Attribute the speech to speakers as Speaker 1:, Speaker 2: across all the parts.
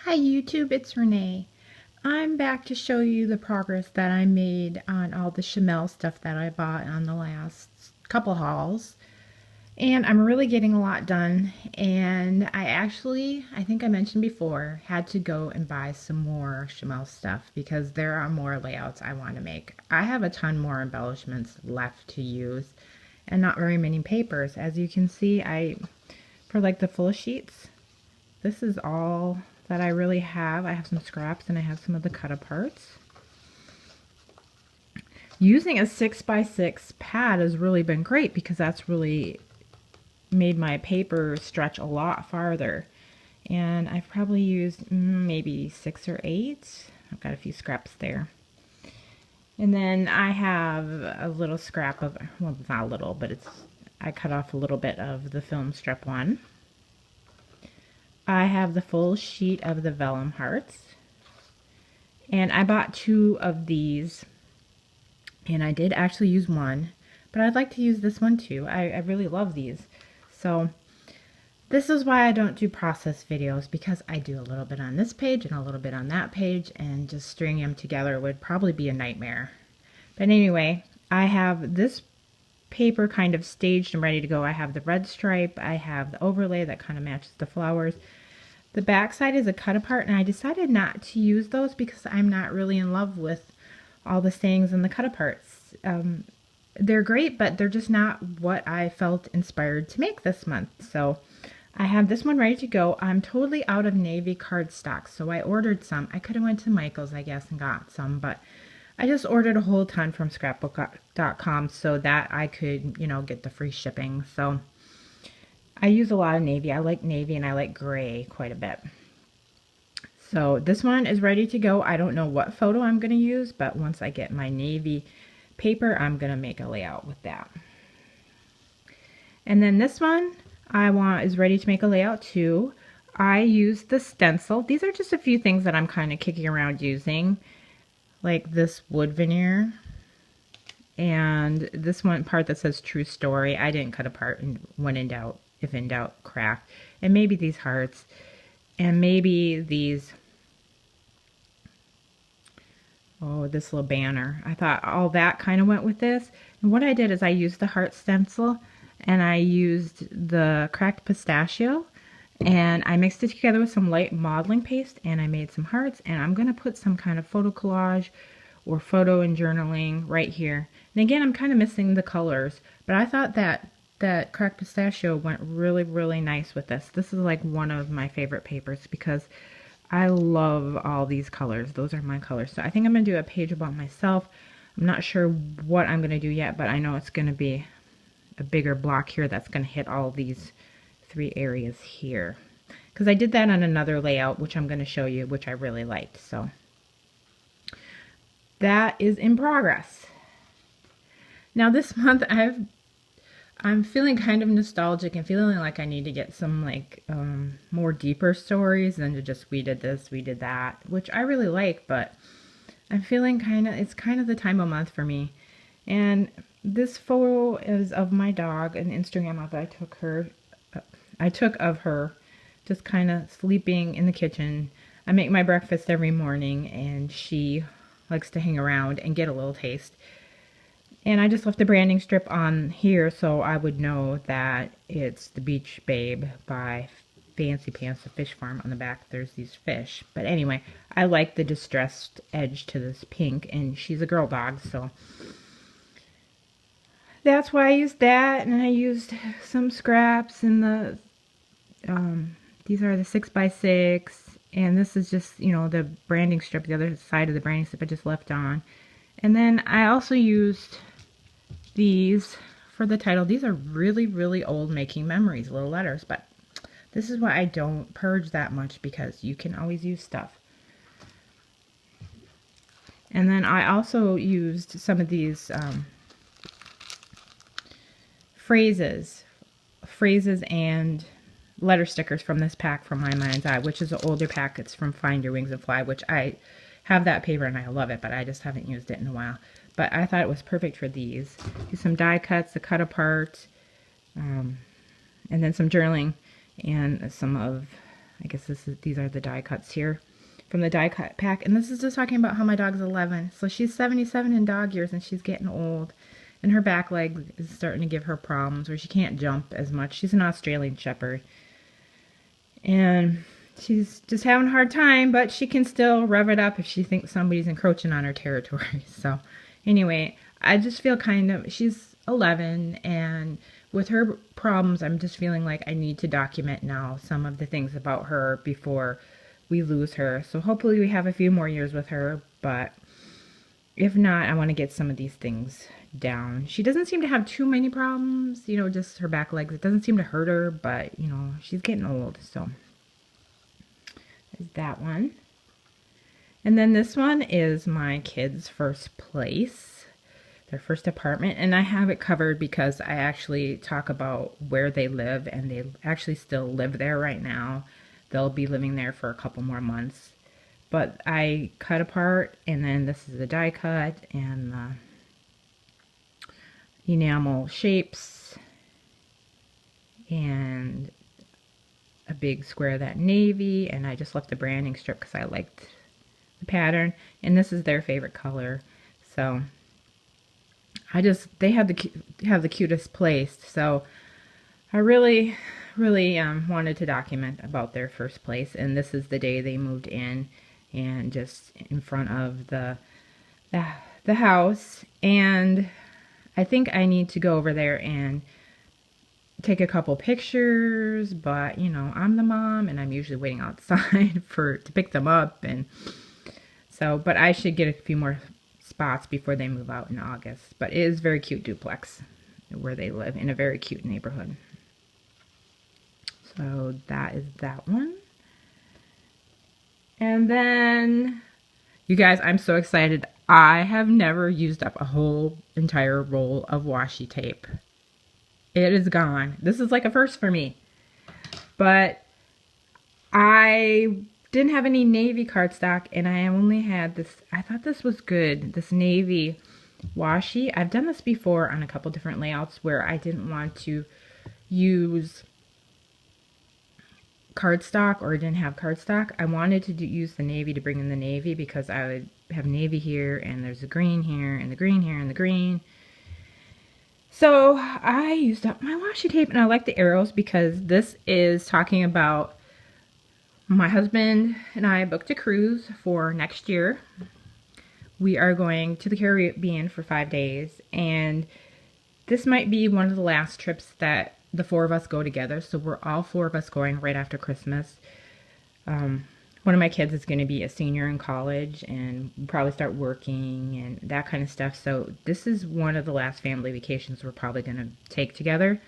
Speaker 1: Hi YouTube, it's Renee. I'm back to show you the progress that I made on all the Shimelle stuff that I bought on the last couple hauls. And I'm really getting a lot done. And I think I mentioned before, had to go and buy some more Shimelle stuff because there are more layouts I want to make. I have a ton more embellishments left to use and not very many papers. As you can see, for like the full sheets, this is all that I really have. I have some scraps and I have some of the cut aparts. Using a 6x6 pad has really been great because that's really made my paper stretch a lot farther. And I've probably used maybe 6 or 8. I've got a few scraps there. And then I have a little scrap of, well, not a little, but I cut off a little bit of the film strip one. I have the full sheet of the vellum hearts, and I bought 2 of these, and I did actually use one, but I'd like to use this one too. I really love these. So this is why I don't do process videos, because I do a little bit on this page and a little bit on that page, and just stringing them together would probably be a nightmare. But anyway, I have this paper kind of staged and ready to go. I have the red stripe, I have the overlay that kind of matches the flowers. The back side is a cut apart, and I decided not to use those because I'm not really in love with all the sayings and the cut aparts. They're great, but they're just not what I felt inspired to make this month. So I have this one ready to go. I'm totally out of navy cardstock, so I ordered some. I could have went to Michael's, I guess, and got some, but I just ordered a whole ton from Scrapbook.com so that I could, get the free shipping. So I use a lot of navy. I like navy and I like gray quite a bit. So this one is ready to go. I don't know what photo I'm going to use, but once I get my navy paper, I'm going to make a layout with that. And then this one is ready to make a layout too. I used the stencil. These are just a few things that I'm kind of kicking around using, like this wood veneer and this one part that says true story. I didn't cut apart, and when in doubt, if in doubt, craft. And maybe these hearts, and maybe these, this little banner. I thought all that kind of went with this. And what I did is I used the heart stencil, and I used the cracked pistachio, and I mixed it together with some light modeling paste, and I made some hearts, and I'm going to put some kind of photo collage or photo and journaling right here. And again, I'm kind of missing the colors, but I thought that cracked pistachio went really, really nice with this. This is like one of my favorite papers because I love all these colors. Those are my colors. So I think I'm going to do a page about myself. I'm not sure what I'm going to do yet, but I know it's going to be a bigger block here that's going to hit all these 3 areas here, because I did that on another layout, which I'm going to show you, which I really liked. So that is in progress. Now this month I'm feeling kind of nostalgic and feeling like I need to get some more deeper stories than to just we did this, we did that, which I really like, but I'm feeling it's kind of the time of month for me. And this photo is of my dog, an Instagram of I took of her just kind of sleeping in the kitchen. I make my breakfast every morning, and she likes to hang around and get a little taste. And I just left the branding strip on here so I would know that it's the Beach Babe by Fancy Pants, the fish farm. On the back there's these fish. But anyway, I like the distressed edge to this pink, and she's a girl dog, so that's why I used that. And I used some scraps, and these are the 6x6, and this is just, the branding strip, the other side of the branding strip I just left on. And then I also used these for the title. These are really, really old Making Memories little letters, but this is why I don't purge that much, because you can always use stuff. And then I also used some of these phrases and letter stickers from this pack from My Mind's Eye, which is an older pack. It's from Find Your Wings and Fly, which I have that paper and I love it, but I just haven't used it in a while. But I thought it was perfect for these. Do some die cuts, the cut apart, and then some journaling and some of I guess these are the die cuts here from the die cut pack. And this is just talking about how my dog's 11. So she's 77 in dog years and she's getting old. And her back leg is starting to give her problems where she can't jump as much. She's an Australian Shepherd. And she's just having a hard time, but she can still rev it up if she thinks somebody's encroaching on her territory. So anyway, I just feel she's 11, and with her problems, I'm just feeling like I need to document now some of the things about her before we lose her. So hopefully we have a few more years with her, but if not, I want to get some of these things down. She doesn't seem to have too many problems, you know, just her back legs. It doesn't seem to hurt her, but, you know, she's getting old, so there's that one. And then this one is my kids' first place, their first apartment, and I have it covered because I actually talk about where they live, and they actually still live there right now. They'll be living there for a couple more months. But I cut apart, and then this is the die cut, and the enamel shapes, and a big square of that navy, and I just left the branding strip because I liked the pattern, and this is their favorite color. So they have the cutest place, so I really wanted to document about their first place. And this is the day they moved in, and just in front of the house. And I think I need to go over there and take a couple pictures, but you know, I'm the mom and I'm usually waiting outside to pick them up, and so, but I should get a few more spots before they move out in August. But it is a very cute duplex where they live in a very cute neighborhood. So that is that one. And then, you guys, I'm so excited. I have never used up a whole entire roll of washi tape. It is gone. This is like a first for me. But I didn't have any navy cardstock, and I only had this. I thought this was good, this navy washi. I've done this before on a couple different layouts where I didn't want to use cardstock, or didn't have cardstock. I wanted to use the navy to bring in the navy because I would have navy here, and there's a green here, and the green here, and the green. So I used up my washi tape, and I like the arrows because this is talking about my husband and I booked a cruise for next year. We are going to the Caribbean for 5 days, and this might be one of the last trips that the 4 of us go together. So we're all 4 of us going right after Christmas. One of my kids is going to be a senior in college and probably start working and that kind of stuff. So this is one of the last family vacations we're probably going to take together.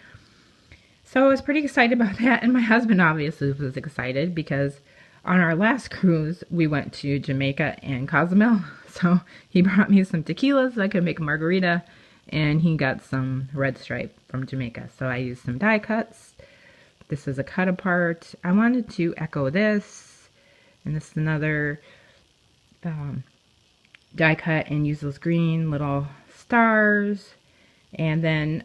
Speaker 1: So I was pretty excited about that. And my husband obviously was excited because on our last cruise, we went to Jamaica and Cozumel. So he brought me some tequilas so I could make a margarita. And he got some red stripe from Jamaica. So I used some die cuts. This is a cut apart. I wanted to echo this. And this is another die cut, and use those green little stars. And then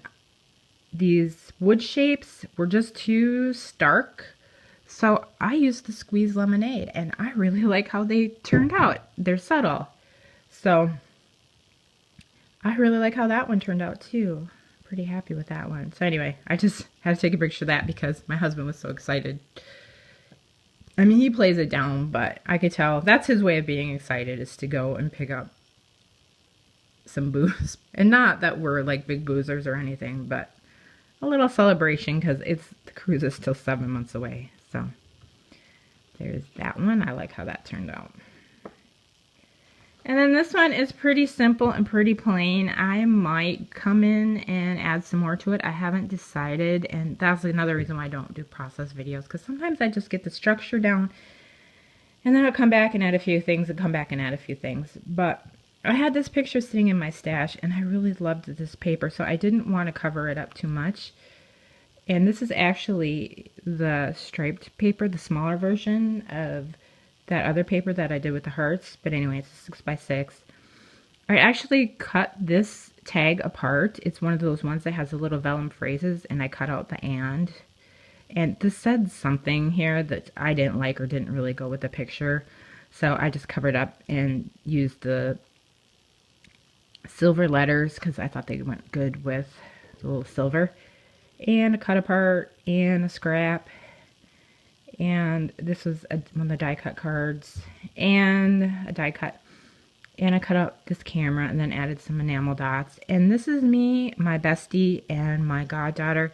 Speaker 1: these wood shapes were just too stark. So I used the squeeze lemonade, and I really like how they turned out. They're subtle. So I really like how that one turned out too. Pretty happy with that one. So anyway, I just had to take a picture of that because my husband was so excited. I mean, he plays it down, but I could tell that's his way of being excited, is to go and pick up some booze. And not that we're like big boozers or anything, but a little celebration because the cruise is still 7 months away. So there's that one. I like how that turned out. And then this one is pretty simple and pretty plain. I might come in and add some more to it. I haven't decided, and that's another reason why I don't do process videos, because sometimes I just get the structure down and then I'll come back and add a few things and come back and add a few things. But I had this picture sitting in my stash and I really loved this paper, so I didn't want to cover it up too much. And this is actually the striped paper, the smaller version of that other paper that I did with the hearts. But anyway, it's 6 by 6. I actually cut this tag apart. It's one of those ones that has the little vellum phrases, and I cut out the and And this said something here that I didn't like or didn't really go with the picture. So I just covered up and used the silver letters because I thought they went good with the little silver. And a cut apart and a scrap. And this was one of the die cut cards and a die cut. And I cut out this camera and then added some enamel dots. And this is me, my bestie, and my goddaughter.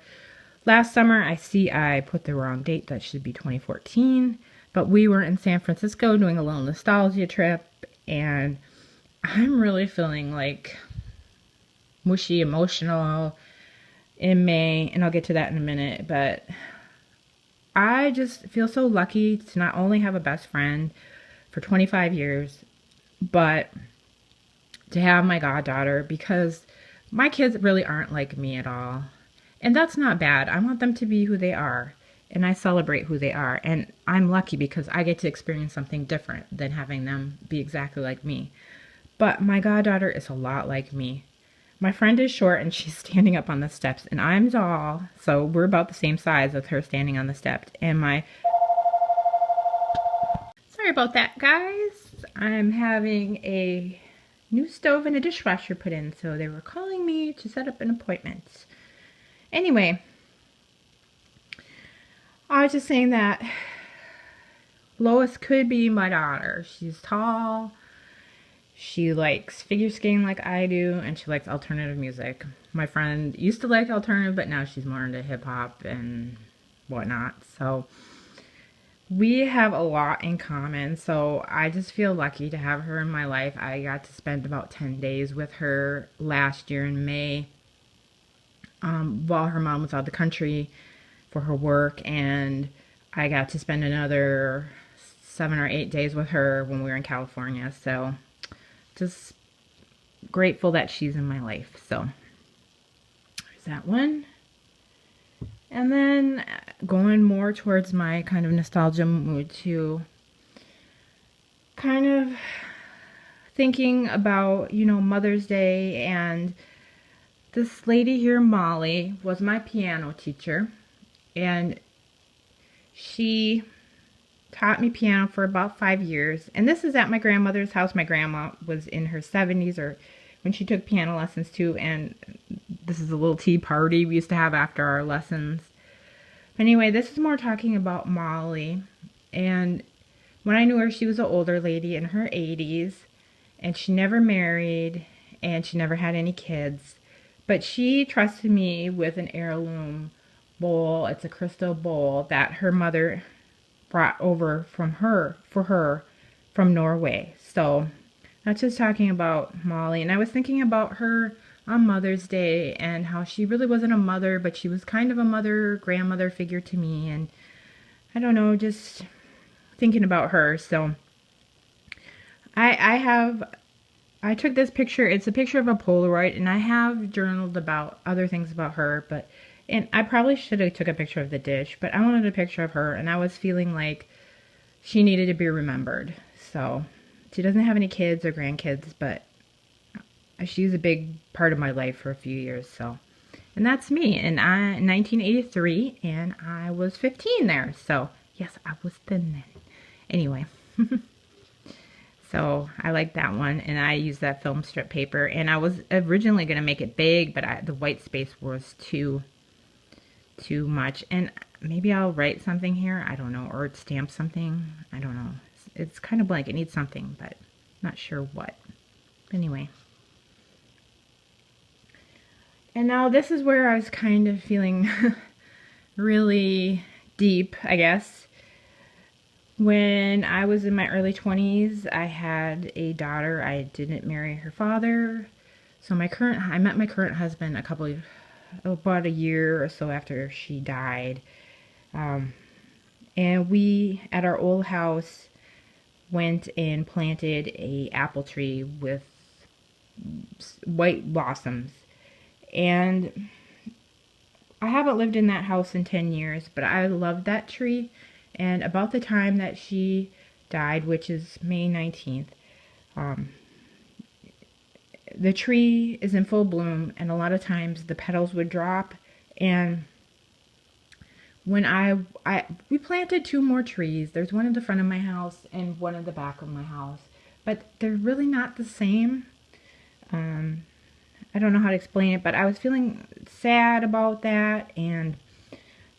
Speaker 1: Last summer, I put the wrong date. That should be 2014. But we were in San Francisco doing a little nostalgia trip. And I'm really feeling like mushy, emotional in May. And I'll get to that in a minute. But I just feel so lucky to not only have a best friend for 25 years, but to have my goddaughter, because my kids really aren't like me at all. And that's not bad. I want them to be who they are, and I celebrate who they are. And I'm lucky because I get to experience something different than having them be exactly like me. But my goddaughter is a lot like me. My friend is short and she's standing up on the steps, and I'm tall, so we're about the same size with her standing on the steps. And sorry about that, guys. I'm having a new stove and a dishwasher put in, so they were calling me to set up an appointment. Anyway, I was just saying that Lois could be my daughter. She's tall, she likes figure skating like I do, and she likes alternative music. My friend used to like alternative, but now she's more into hip-hop and whatnot. So we have a lot in common, so I just feel lucky to have her in my life. I got to spend about 10 days with her last year in May, while her mom was out of the country for her work, and I got to spend another 7 or 8 days with her when we were in California. So just grateful that she's in my life. So there's that one. And then going more towards my kind of nostalgia mood, to kind of thinking about, Mother's Day. And this lady here, Molly, was my piano teacher. And she taught me piano for about 5 years. And this is at my grandmother's house. My grandma was in her 70s or when she took piano lessons too. And this is a little tea party we used to have after our lessons. Anyway, this is more talking about Molly. And when I knew her, she was an older lady in her 80s. And she never married. And she never had any kids. But she trusted me with an heirloom bowl. It's a crystal bowl that her mother brought over from Norway. So that's just talking about Molly. And I was thinking about her on Mother's Day and how she really wasn't a mother, but she was kind of a mother, grandmother figure to me. And I don't know, just thinking about her. So I took this picture. It's a picture of a Polaroid, and I have journaled about other things about her, and I probably should have took a picture of the dish, but I wanted a picture of her, and I was feeling like she needed to be remembered. So she doesn't have any kids or grandkids, but she's a big part of my life for a few years. So, and that's me. And in 1983, and I was 15 there. So yes, I was thin then. Anyway. So I like that one, and I used that film strip paper, and I was originally going to make it big, but the white space was too much. And maybe I'll write something here, I don't know, or stamp something, I don't know. It's kind of blank, it needs something, but not sure what. Anyway. And now this is where I was kind of feeling really deep, I guess. When I was in my early 20s, I had a daughter. I didn't marry her father. So I met my current husband about a year or so after she died. And we, at our old house, went and planted a apple tree with white blossoms. And I haven't lived in that house in 10 years, but I loved that tree. And about the time that she died, which is May 19th, the tree is in full bloom, and a lot of times the petals would drop. And when we planted 2 more trees. There's one in the front of my house and one in the back of my house, but they're really not the same. I don't know how to explain it, but I was feeling sad about that, and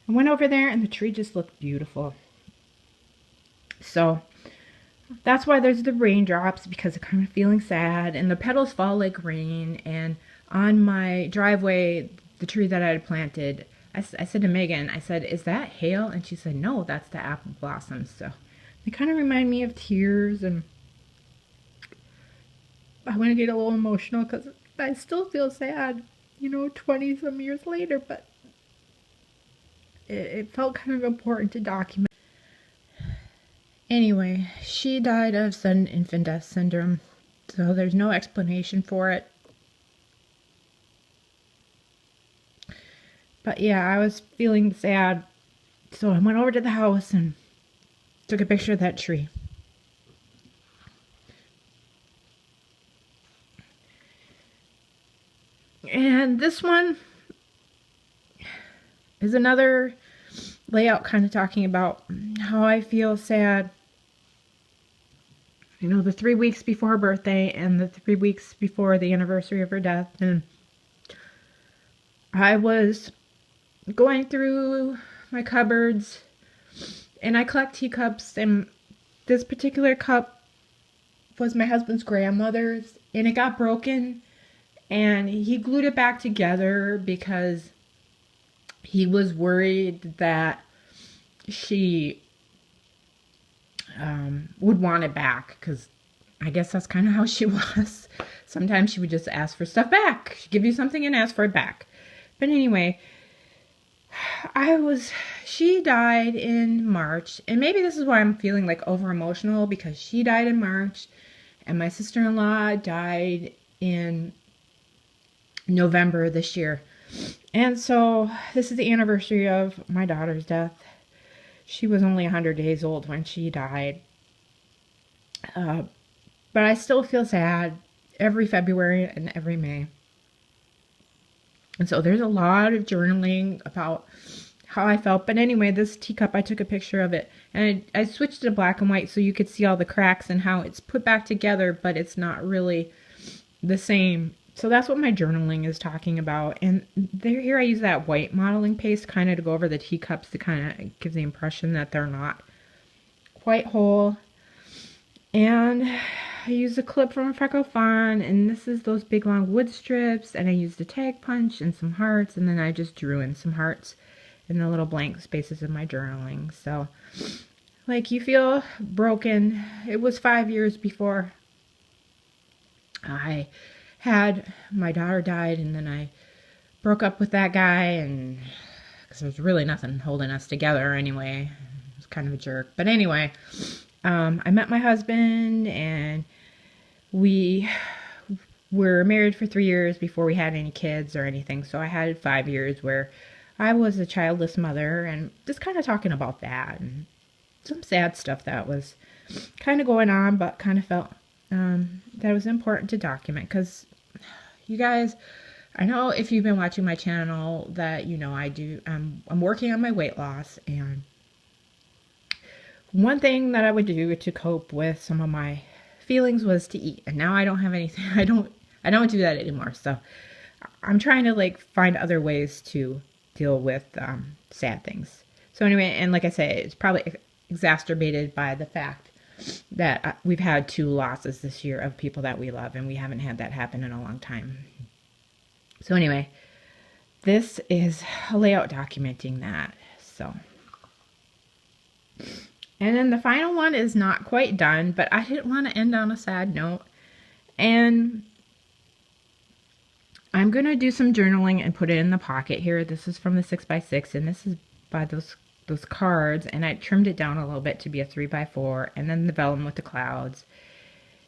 Speaker 1: I went over there and the tree just looked beautiful. So that's why there's the raindrops, because I'm kind of feeling sad, and the petals fall like rain. And on my driveway, the tree that I had planted, I said to Megan, I said, is that hail? And she said, no, that's the apple blossoms. So they kind of remind me of tears, and I want to get a little emotional because I still feel sad, 20 some years later, but it felt kind of important to document. Anyway, she died of sudden infant death syndrome, so there's no explanation for it. But yeah, I was feeling sad, so I went over to the house and took a picture of that tree. And this one is another layout kind of talking about how I feel sad. The 3 weeks before her birthday and the 3 weeks before the anniversary of her death. And I was going through my cupboards, and I collect teacups, and this particular cup was my husband's grandmother's, and it got broken, and he glued it back together because he was worried that she would want it back, because I guess that's kind of how she was. Sometimes she would just ask for stuff back. She'd give you something and ask for it back. But anyway, she died in March, and maybe this is why I'm feeling like over emotional, because she died in March and my sister-in-law died in November this year. And so this is the anniversary of my daughter's death. She was only 100 days old when she died. But I still feel sad every February and every May. And so there's a lot of journaling about how I felt. But anyway, this teacup, I took a picture of it. And I switched to black and white so you could see all the cracks and how it's put back together, but it's not really the same. So that's what my journaling is talking about. And here I use that white modeling paste kind of to go over the teacups to kind of give the impression that they're not quite whole. And I used a clip from a Freckle Fawn, and this is those big long wood strips, and I used a tag punch and some hearts, and then I just drew in some hearts in the little blank spaces of my journaling. So, like, you feel broken. It was 5 years before my daughter died, and then I broke up with that guy, and because there was really nothing holding us together anyway. It was kind of a jerk. But anyway, I met my husband, and we were married for 3 years before we had any kids or anything. So I had 5 years where I was a childless mother, and just kind of talking about that and some sad stuff that was kind of going on, but kind of felt that it was important to document, because you guys, I know if you've been watching my channel that I'm working on my weight loss, and one thing that I would do to cope with some of my feelings was to eat. And now I don't have anything. I don't do that anymore. So I'm trying to find other ways to deal with sad things. So anyway, and like I say, it's probably exacerbated by the fact that we've had 2 losses this year of people that we love, and we haven't had that happen in a long time. So anyway, this is a layout documenting that. So, and then the final one is not quite done, but I didn't want to end on a sad note. And I'm going to do some journaling and put it in the pocket here. This is from the 6x6, and this is by those cards, and I trimmed it down a little bit to be a 3x4, and then the vellum with the clouds,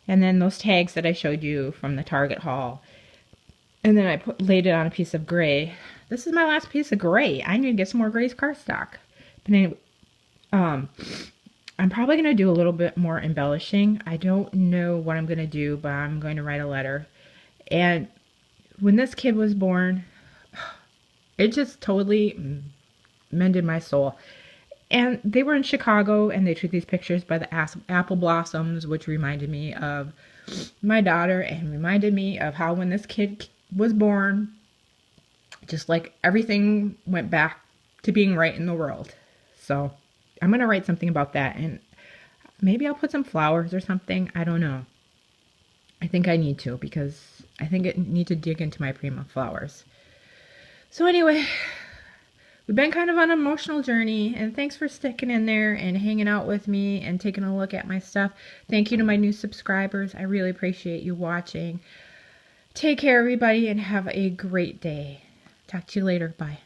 Speaker 1: and then those tags that I showed you from the Target haul, and then I laid it on a piece of gray. This is my last piece of gray. I need to get some more gray cardstock. But anyway, I'm probably going to do a little bit more embellishing. I don't know what I'm going to do, but I'm going to write a letter. And when this kid was born, it just totally mended my soul. And they were in Chicago, and they took these pictures by the apple blossoms, which reminded me of my daughter and reminded me of how when this kid was born, just like everything went back to being right in the world. So I'm going to write something about that, and maybe I'll put some flowers or something. I don't know. I think I need to, because I think I need to dig into my Prima flowers. So anyway, we've been kind of on an emotional journey, and thanks for sticking in there and hanging out with me and taking a look at my stuff. Thank you to my new subscribers. I really appreciate you watching. Take care, everybody, and have a great day. Talk to you later. Bye.